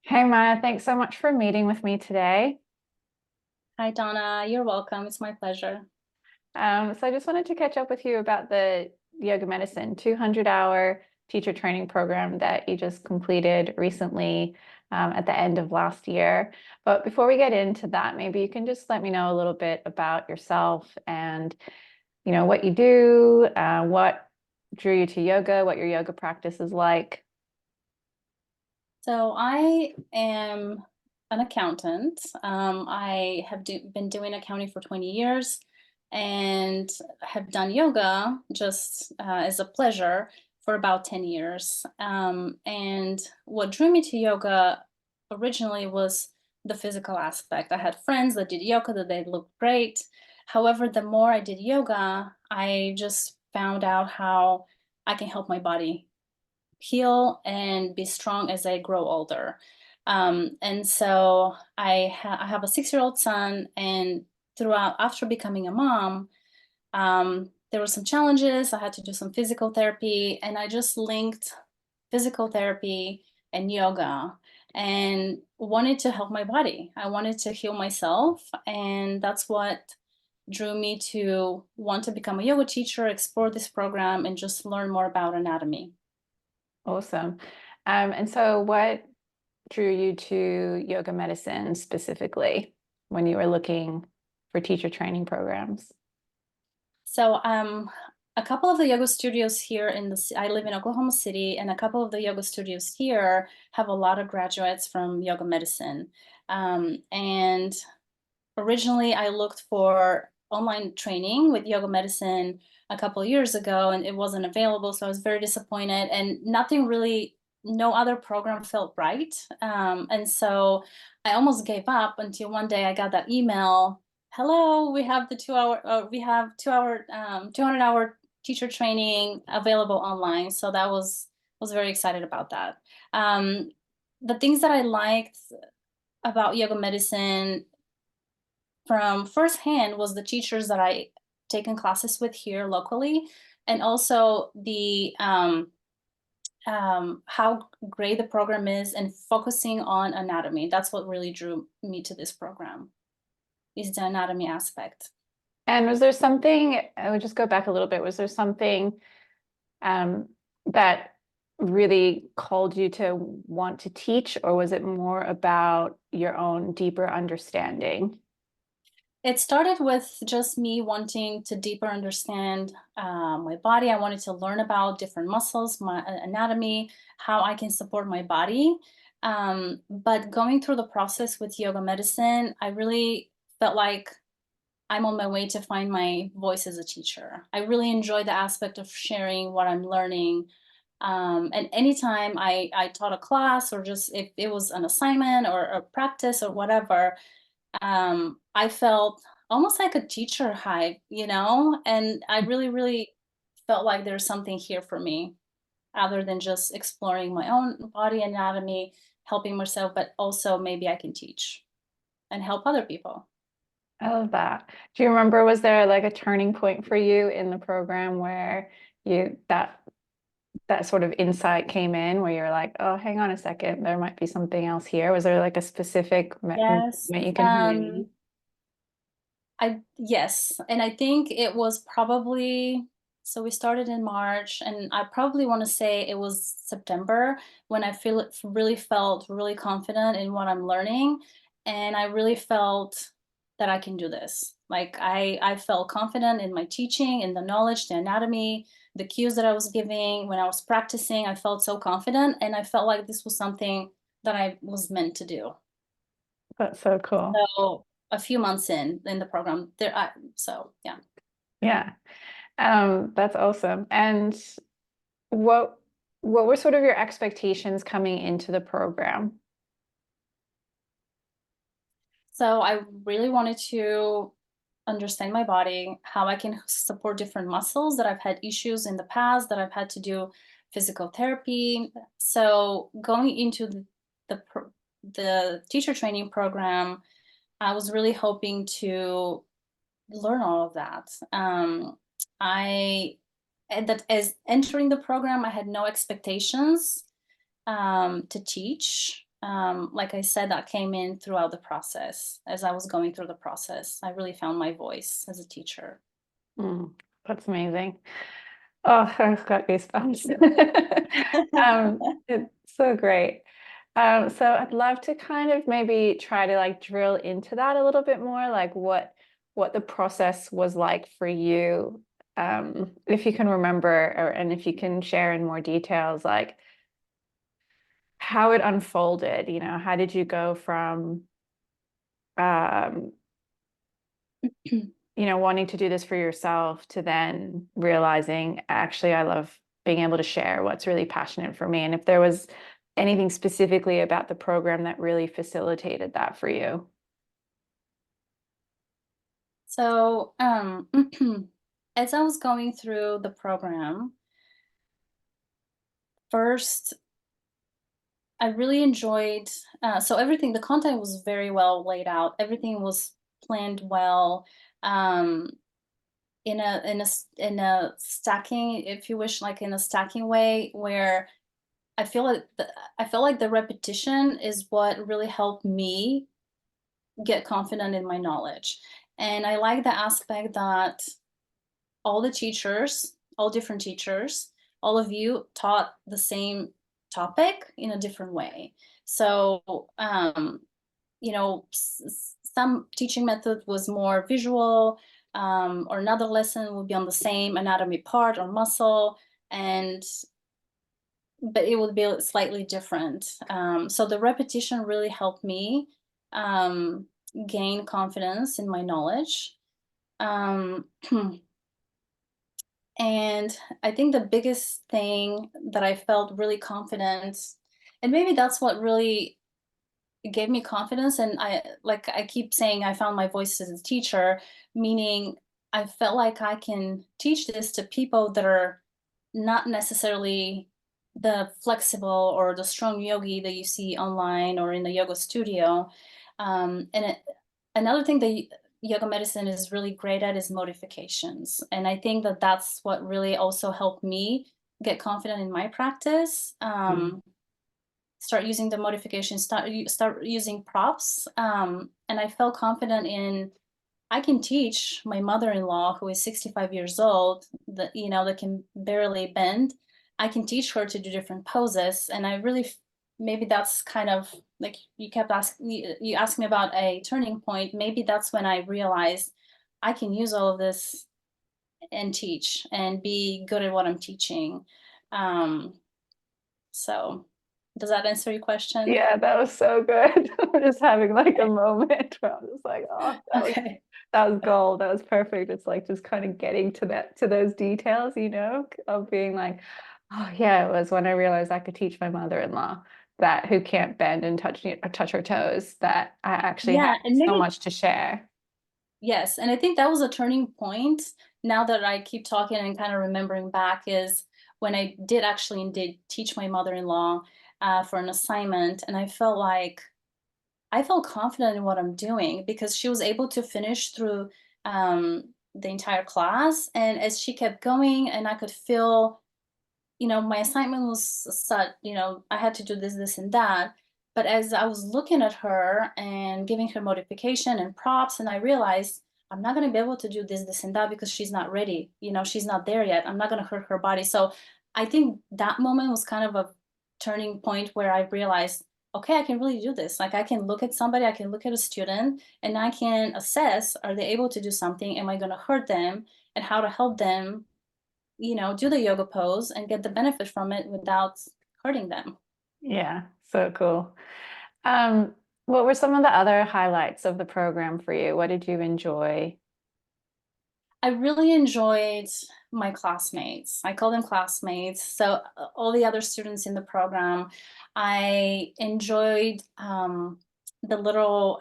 Hey Maya, thanks so much for meeting with me today. Hi, Donna. You're welcome. It's my pleasure. So I just wanted to catch up with you about the yoga medicine 200-hour teacher training program that you just completed recently at the end of last year. But before we get into that, maybe you can just let me know a little bit about yourself and what you do, what drew you to yoga, what your yoga practice is like. So I am an accountant. I have been doing accounting for 20 years and have done yoga just as a pleasure for about 10 years. And what drew me to yoga originally was the physical aspect. I had friends that did yoga that they looked great. However, the more I did yoga, I just found out how I can help my body heal and be strong as I grow older. And so I have a 6-year-old son, and throughout after becoming a mom, there were some challenges. I had to do some physical therapy, and I just linked physical therapy and yoga and wanted to help my body. I wanted to heal myself, and that's what drew me to want to become a yoga teacher, explore this program, and just learn more about anatomy. Awesome. And so what drew you to yoga medicine specifically when you were looking for teacher training programs? So, a couple of the yoga studios here I live in Oklahoma City, and a couple of the yoga studios here have a lot of graduates from yoga medicine. And originally, I looked for online training with yoga medicine a couple of years ago, and it wasn't available. So I was very disappointed, and no other program felt right. And so I almost gave up until one day I got that email. Hello, we have the 2 hour, we have 2 hour, 200-hour teacher training available online. So that was very excited about that. Um, the things that I liked about yoga medicine from firsthand was the teachers that I taken classes with here locally, and also the how great the program is and focusing on anatomy. That's what really drew me to this program, is the anatomy aspect. And was there something, I would just go back a little bit, was there something um, that really called you to want to teach, or was it more about your own deeper understanding? It started with just me wanting to deeper understand my body. I wanted to learn about different muscles, my anatomy, how I can support my body. But going through the process with yoga medicine, I really felt like I'm on my way to find my voice as a teacher. I really enjoy the aspect of sharing what I'm learning. And anytime I taught a class, or just if it was an assignment or a practice or whatever, I felt almost like a teacher hype, and I really, really felt like there's something here for me other than just exploring my own body anatomy, helping myself, but also maybe I can teach and help other people. I love that. Do you remember, was there like a turning point for you in the program where you that sort of insight came in where you're like, oh, hang on a second, there might be something else here? Was there like a specific moment Yes. you can hone in Yes, and I think it was probably, so we started in March, and I probably want to say it was September when really felt really confident in what I'm learning, and I really felt that I can do this. Like I felt confident in my teaching, in the knowledge, the anatomy, the cues that I was giving when I was practicing. I felt so confident, and I felt like this was something that I was meant to do. That's so cool. So a few months in the program, so yeah. Yeah. That's awesome. And what what were sort of your expectations coming into the program? So I really wanted to understand my body, how I can support different muscles that I've had issues in the past, that I've had to do physical therapy. So going into the teacher training program, I was really hoping to learn all of that. I and that as entering the program, I had no expectations to teach. like I said, that came in throughout the process. As I was going through the process, I really found my voice as a teacher. Mm, that's amazing. Oh, I've got goosebumps. It's so great. So I'd love to kind of maybe try to like drill into that a little bit more, like what the process was like for you. If you can remember, and if you can share in more details, like how it unfolded, how did you go from um, wanting to do this for yourself to then realizing, actually, I love being able to share what's really passionate for me. And if there was anything specifically about the program that really facilitated that for you. So, as I was going through the program, first, I really enjoyed, so everything, the content was very well laid out. Everything was planned well, um, in a stacking, if you wish, like in a stacking way, where I feel like the repetition is what really helped me get confident in my knowledge. And I like the aspect that all the teachers, all different teachers, all of you taught the same topic in a different way. So, some teaching method was more visual, or another lesson would be on the same anatomy part or muscle, and but it would be slightly different. So the repetition really helped me um, gain confidence in my knowledge. Um, And I think the biggest thing that I felt really confident, and maybe that's what really gave me confidence. And I keep saying, I found my voice as a teacher, meaning I felt like I can teach this to people that are not necessarily the flexible or the strong yogi that you see online or in the yoga studio. Another thing that yoga medicine is really great at is modifications. And I think that that's what really also helped me get confident in my practice. Mm. Start using the modifications, start using props. And I felt confident in I can teach my mother-in-law who is 65 years old that that can barely bend. I can teach her to do different poses, and I really maybe that's kind of like you kept asking you asked me about a turning point. Maybe that's when I realized I can use all of this and teach and be good at what I'm teaching. Um, so does that answer your question? Yeah, that was so good. I'm just having like a moment where I'm just like, oh, Okay. that was gold. That was perfect. It's like just kind of getting to those details, of being like, oh yeah, it was when I realized I could teach my mother-in-law that who can't bend and touch her toes, that I actually had Yeah, and so maybe much to share. yes, and I think that was a turning point. Now that I keep talking and kind of remembering back, is when I did actually indeed teach my mother-in-law for an assignment, and I felt confident in what I'm doing because she was able to finish through the entire class, and as she kept going, and I could feel my assignment was such, I had to do this, this, and that. But as I was looking at her and giving her modification and props, and I realized I'm not going to be able to do this, this, and that because she's not ready. She's not there yet. I'm not going to hurt her body. So I think that moment was kind of a turning point where I realized, okay, I can really do this. Like I can look at somebody, I can look at a student, and I can assess, are they able to do something? Am I going to hurt them? And how to help them do the yoga pose and get the benefit from it without hurting them. Yeah, so cool. Um, what were some of the other highlights of the program for you? What did you enjoy? I really enjoyed my classmates. I call them classmates. So all the other students in the program, I enjoyed the little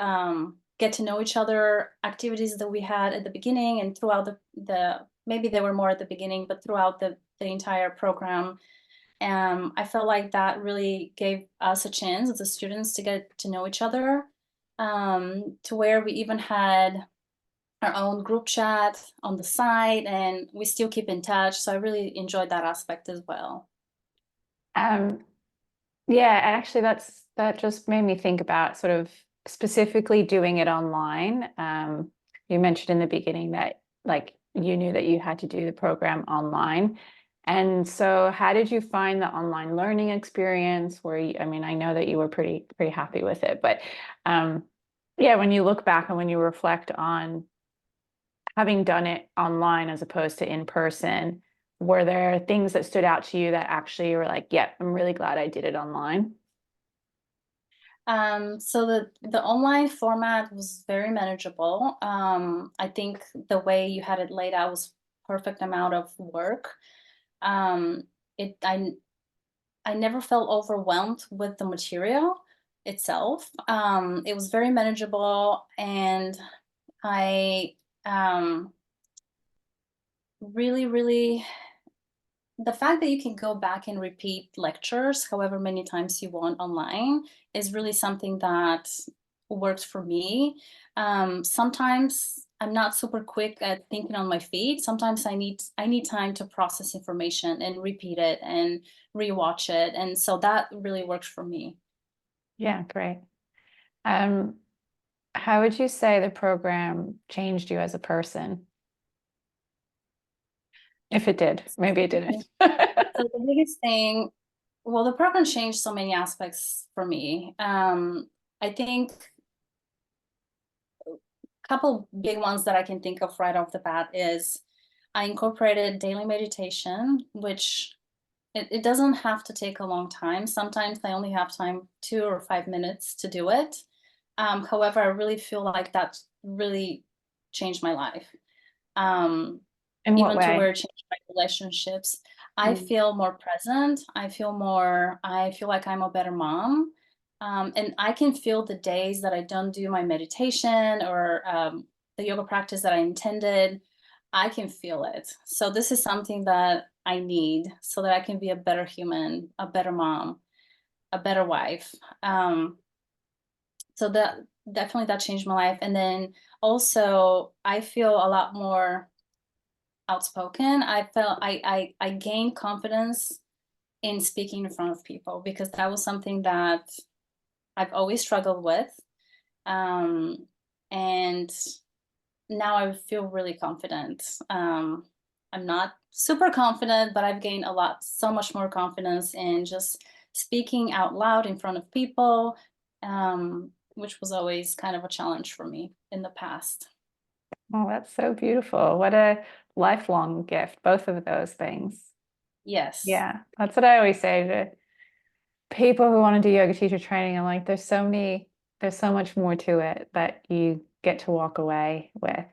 get to know each other activities that we had at the beginning and throughout the maybe they were more at the beginning, but throughout the entire program. I felt like that really gave us a chance as the students to get to know each other, to where we even had our own group chat on the side and we still keep in touch. So I really enjoyed that aspect as well. Um, Yeah, actually that just made me think about sort of specifically doing it online. You mentioned in the beginning that like you knew that you had to do the program online. And so how did you find the online learning experience? Where you, I mean, I know that you were pretty happy with it, but um yeah, when you look back and when you reflect on having done it online as opposed to in person, were there things that stood out to you that actually were like, yeah, I'm really glad I did it online? So the online format was very manageable. I think the way you had it laid out was perfect amount of work. Um, it I never felt overwhelmed with the material itself. It was very manageable, and I really, really the fact that you can go back and repeat lectures however many times you want online is really something that works for me. Sometimes I'm not super quick at thinking on my feet. Sometimes I need time to process information and repeat it and rewatch it, and so that really works for me. Yeah, great. Um, how would you say the program changed you as a person? If it did, maybe it didn't. So the biggest thing, well, the program changed so many aspects for me. I think couple big ones that I can think of right off the bat is I incorporated daily meditation, which it doesn't have to take a long time. Sometimes I only have time 2 or 5 minutes to do it. However, I really feel like that really changed my life. Um, In what Even to where way? it changed my relationships. I Mm. feel more present. I feel like I'm a better mom. And I can feel the days that I don't do my meditation or the yoga practice that I intended. I can feel it. So this is something that I need so that I can be a better human, a better mom, a better wife. Um, so that definitely that changed my life. And then also I feel a lot more outspoken. I felt I gained confidence in speaking in front of people because that was something that I've always struggled with. Um, and now I feel really confident. I'm not super confident, but I've gained so much more confidence in just speaking out loud in front of people, which was always kind of a challenge for me in the past. Oh, that's so beautiful. What a lifelong gift, both of those things. Yes. Yeah, that's what I always say to people who want to do yoga teacher training. I'm like, there's so much more to it that you get to walk away with,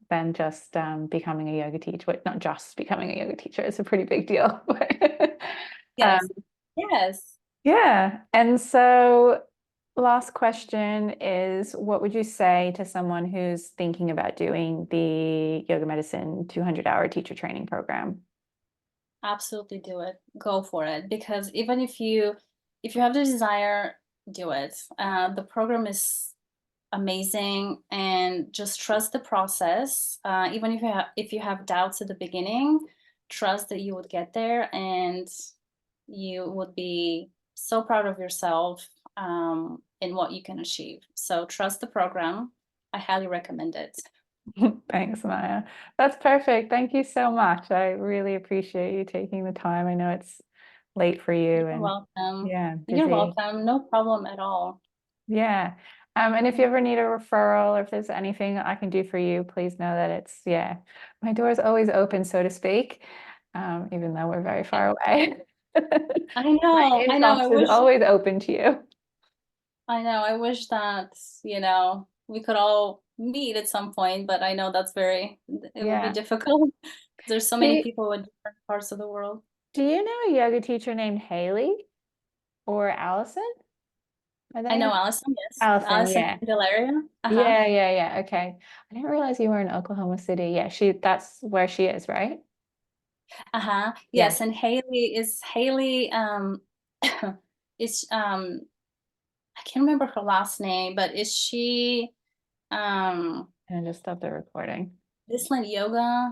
than just becoming a yoga teacher. But not just becoming a yoga teacher, it's a pretty big deal. Um, Yes. Yes. yeah. And so, last question is, what would you say to someone who's thinking about doing the yoga medicine 200-hour teacher training program? Absolutely do it. Go for it because even if you have the desire, do it. The program is amazing, and just trust the process. Even if you have doubts at the beginning, trust that you would get there, and you would be so proud of yourself in what you can achieve. So trust the program. I highly recommend it. Thanks, Maya. That's perfect. Thank you so much. I really appreciate you taking the time. I know it's late for you You're and welcome. yeah, You're busy. welcome. No problem at all. Yeah. And if you ever need a referral or if there's anything I can do for you, please know that yeah, my door is always open, so to speak, even though we're very far away. My I know. inbox is always open to you. I know. I wish that, we could all meet at some point, but I know it would be Yeah. difficult because there's so many Do, people in different parts of the world. do you know a yoga teacher named Haley or Allison? Are I they know in Allison, yes. Allison? Allison Yeah. Valeria. Uh-huh. Yeah. Okay. I didn't realize you were in Oklahoma City. Yeah, that's where she is, right? Uh-huh. Yeah. Yes, and Haley, is I can't remember her last name, but is she And I just stopped the recording. Island Yoga?